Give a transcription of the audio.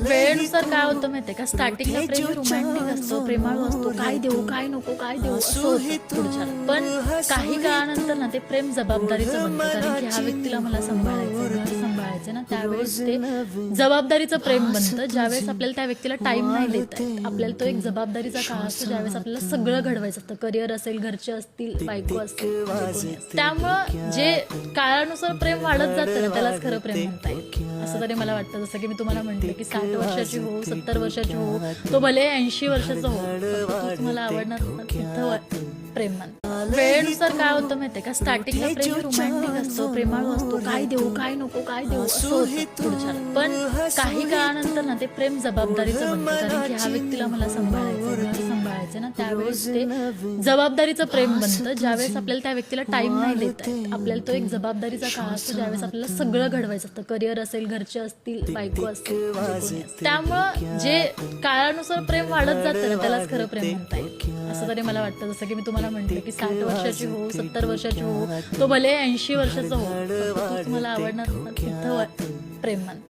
वेळेनुसार काय होतं माहितीये का, स्टार्टिंगला प्रेम रोमॅन्टिक असतो, प्रेमाळू असतो, काय देऊ काय नको काय देऊ असं होतं पुढच्याला. पण काही काळानंतर ना ते प्रेम जबाबदारीचं बनतं, कारण की ह्या व्यक्तीला मला सांभाळायचं, घर सांभाळायचं ना, त्यावेळेस ते जबाबदारीचं प्रेम बनतं. ज्यावेळेस आपल्याला त्या व्यक्तीला टाइम नाही देता येत, आपल्याला तो एक जबाबदारीचा काळ असतो, ज्यावेळेस आपल्याला सगळं घडवायचं असतं, करिअर असेल, घरचे असतील, बायको असतील, जे कोणी असेल. त्यामुळं जे काळानुसार प्रेम वाढत जातं ना, त्यालाच खरं प्रेम म्हणता येईल असं तरी मला वाटतं. जसं की मी तुम्हाला म्हटलं की 60 वर्षाची हो, 70 वर्षाची हो, तो भले 80 वर्षाचा हो, फक्त तोच मला आवडणार होता, तिथं प्रेम म्हणतात. वेळेनुसार काय होतं माहितीये का, स्टार्टिंगला प्रेम रोमॅन्टिक असतो, प्रेमाळू असतो, काय देऊ काय नको काय देऊ असं होतं पुढच्याला. पण काही काळानंतर ना ते प्रेम जबाबदारीचं बनतं, कारण की ह्या व्यक्तीला मला सांभाळायचं, घर सांभाळायचं ना, त्यावेळेस ते जबाबदारीचं प्रेम बनतं. ज्यावेळेस आपल्याला त्या व्यक्तीला टाइम नाही देता येत, आपल्याला तो एक जबाबदारीचा काळ असतो, ज्यावेळेस आपल्याला सगळं घडवायचं असतं, करिअर असेल, घरचे असतील, बायको असतील, जे कोणी असेल. त्यामुळं जे काळानुसार प्रेम वाढत जातं ना, त्यालाच खरं प्रेम म्हणता येईल असं तरी मला वाटतं. जसं की मी तुम्हाला म्हटलं की 60 वर्षाची हो, 70 वर्षाची हो, तो भले 80 वर्षाचा हो, फक्त तोच मला आवडणार होता, तिथं प्रेम म्हणतात.